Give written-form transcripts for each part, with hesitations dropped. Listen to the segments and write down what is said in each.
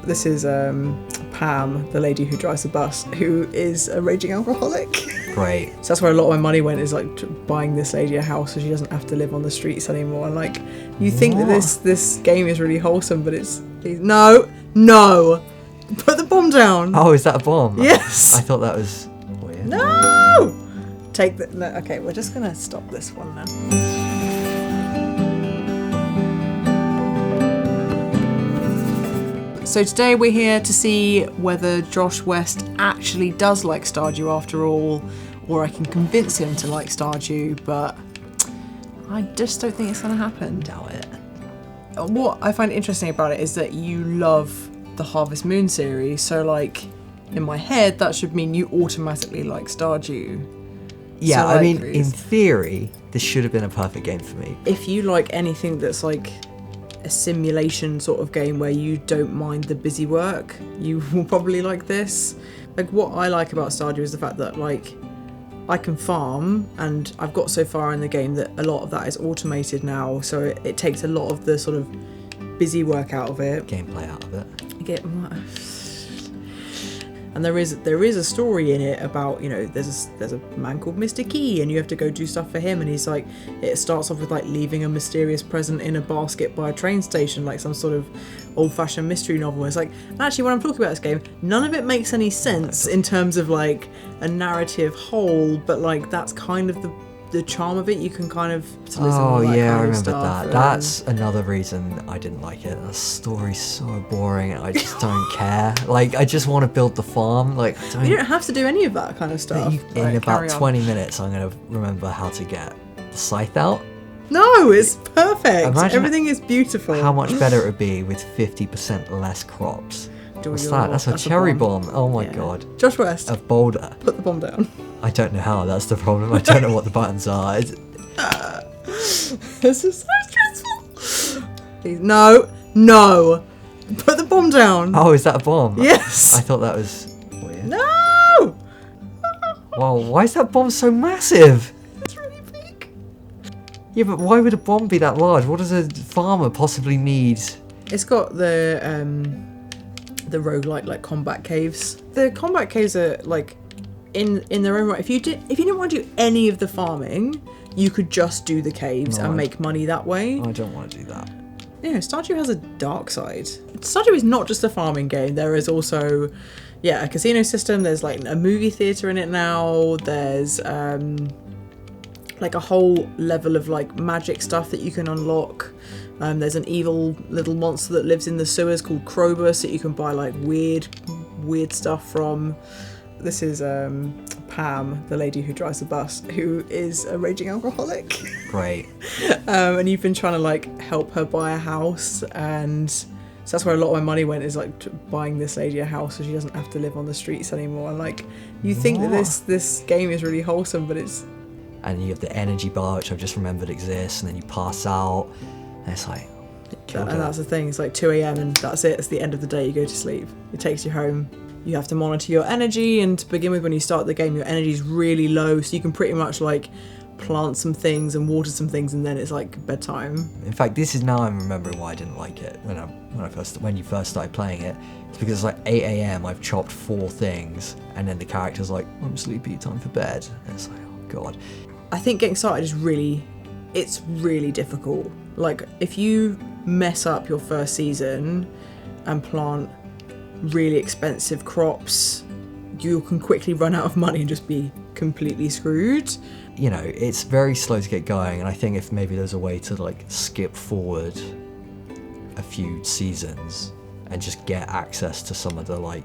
This is Pam, the lady who drives the bus, who is a raging alcoholic. Great. So that's where a lot of my money went, is like buying this lady a house so she doesn't have to live on the streets anymore. And like, you think that this game is really wholesome, but it's no, put the bomb down. Oh, is that a bomb? Yes. I thought that was weird. No. Take the. No, okay, we're just gonna stop this one now. So today we're here to see whether Josh West actually does like Stardew after all, or I can convince him to like Stardew, but I just don't think it's going to happen. Doubt it. What I find interesting about it is that you love the Harvest Moon series, so like in my head that should mean you automatically like Stardew. Yeah, So, I like, mean, in theory, this should have been a perfect game for me. If you like anything that's like a simulation sort of game where you don't mind the busy work, you will probably like this. Like, what I like about Stardew is the fact that like I can farm, and I've got so far in the game that a lot of that is automated now, so it takes a lot of the sort of busy work out of it. Gameplay out of it. And there is a story in it about, you know, there's a man called Mr. Key, and you have to go do stuff for him, and he's like, it starts off with like leaving a mysterious present in a basket by a train station, like some sort of old-fashioned mystery novel. It's like, actually, when I'm talking about this game, none of it makes any sense in terms of like a narrative whole, but like that's kind of the charm of it. You can kind of Oh yeah, I remember stuff, that. That's another reason I didn't like it. The story's so boring, and I just don't care. Like, I just want to build the farm. Like, you don't have to do any of that kind of stuff. In about 20 minutes, I'm gonna remember how to get the scythe out. No, it's perfect. Imagine everything is beautiful. How much better it would be with 50% less crops. What's that? That's a cherry bomb. Oh my god. Josh West. A boulder. Put the bomb down. I don't know how, that's the problem. I don't know what the buttons are. This is so stressful. No. Put the bomb down. Oh, is that a bomb? Yes. I thought that was weird. No. Wow, why is that bomb so massive? It's really big. Yeah, but why would a bomb be that large? What does a farmer possibly need? It's got the roguelike like combat caves. The combat caves are like in their own right. If you didn't want to do any of the farming, you could just do the caves and make money that way. I don't want to do that. Yeah, Stardew has a dark side. Stardew is not just a farming game. There is also, a casino system. There's like a movie theatre in it now. There's like a whole level of like magic stuff that you can unlock. There's an evil little monster that lives in the sewers called Krobus that you can buy like weird stuff from. This is Pam, the lady who drives the bus, who is a raging alcoholic. Great. And you've been trying to like help her buy a house, and so that's where a lot of my money went, is like buying this lady a house so she doesn't have to live on the streets anymore. And like, you think that this game is really wholesome, but it's... And you have the energy bar, which I've just remembered exists, and then you pass out, and it's like... And that's the thing, it's like 2 a.m. and that's it, it's the end of the day, you go to sleep. It takes you home. You have to monitor your energy, and to begin with, when you start the game, your energy is really low, so you can pretty much like plant some things and water some things, and then it's like bedtime. In fact, this is now I'm remembering why I didn't like it when you first started playing it. It's because it's like 8 a.m. I've chopped 4 things, and then the character's like, I'm sleepy, time for bed. And it's like, oh god. I think getting started is really difficult. Like, if you mess up your first season and plant really expensive crops, you can quickly run out of money and just be completely screwed. You know, it's very slow to get going, and I think if maybe there's a way to like skip forward a few seasons and just get access to some of the like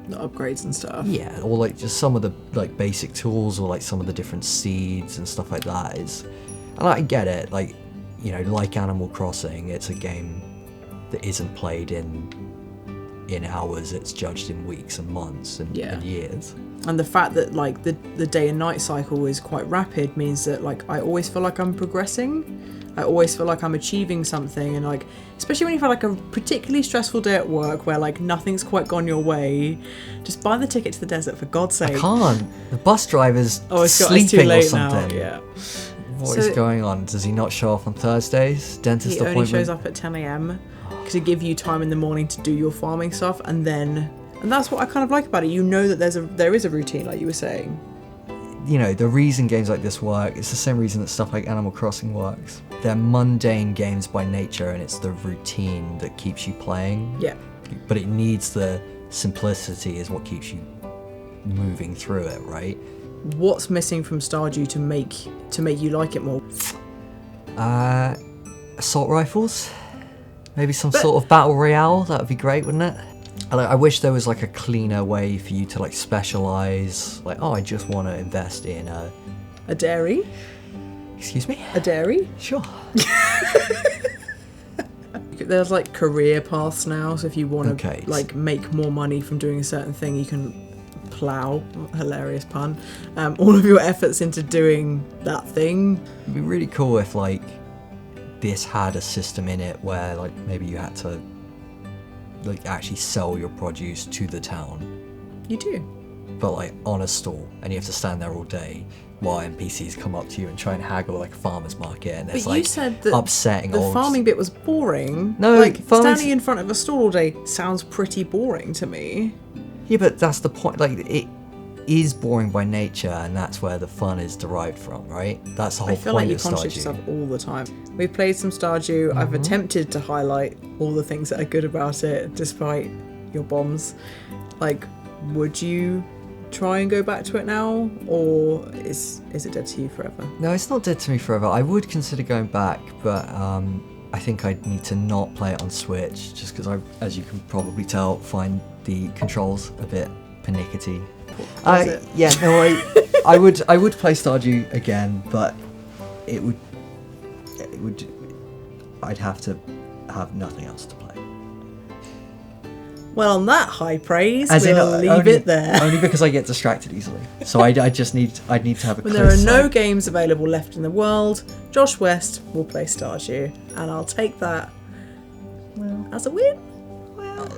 The upgrades and stuff. Yeah, or like just some of the like basic tools, or like some of the different seeds and stuff like that is, and I get it, like, you know, like Animal Crossing, it's a game that isn't played in hours, it's judged in weeks and months and years. And the fact that like the day and night cycle is quite rapid means that like I always feel like I'm progressing. I always feel like I'm achieving something, and like, especially when you've had like a particularly stressful day at work where like nothing's quite gone your way, just buy the ticket to the desert, for God's sake. I can't. The bus driver's it's sleeping too late or something. Now. Yeah. What is going on? Does he not show up on Thursdays? Dentist appointment? He only shows up at 10 a.m. to give you time in the morning to do your farming stuff, and that's what I kind of like about it. You know that there is a routine, like you were saying. You know, the reason games like this work, it's the same reason that stuff like Animal Crossing works. They're mundane games by nature, and it's the routine that keeps you playing. Yeah. But it needs the simplicity is what keeps you moving through it, right? What's missing from Stardew to make you like it more? Assault rifles? Maybe some sort of battle royale? That would be great, wouldn't it? I wish there was like a cleaner way for you to like specialize. Like, oh, I just want to invest in a dairy. Excuse me? A dairy? Sure. There's like career paths now, so if you want to Okay. like make more money from doing a certain thing, you can plow, hilarious pun, all of your efforts into doing that thing. It'd be really cool if like this had a system in it where like maybe you had to like actually sell your produce to the town. You do. But like on a stall, and you have to stand there all day while NPCs come up to you and try and haggle like a farmer's market, and there's But like you said that upsetting the old... farming bit was boring. No, like farming's- standing in front of a stall all day sounds pretty boring to me. Yeah, but that's the point. Like, it is boring by nature, and that's where the fun is derived from, right? That's the whole I feel point like you of contradict Stardew. yourself all the time. We've played some Stardew. I've attempted to highlight all the things that are good about it, despite your bombs. Like, would you try and go back to it now, or is it dead to you forever? No, it's not dead to me forever. I would consider going back, but I think I'd need to not play it on Switch, just because I, as you can probably tell, find the controls a bit pernickety. Yeah, no, I would play Stardew again, but it would I'd have to have nothing else to play. Well, on that high praise, As in, we'll leave only- it there. Only because I get distracted easily. So I'd need to have a When close there are no sight. games available left in the world, Josh West will play Stardew, and I'll take that as a win. Well,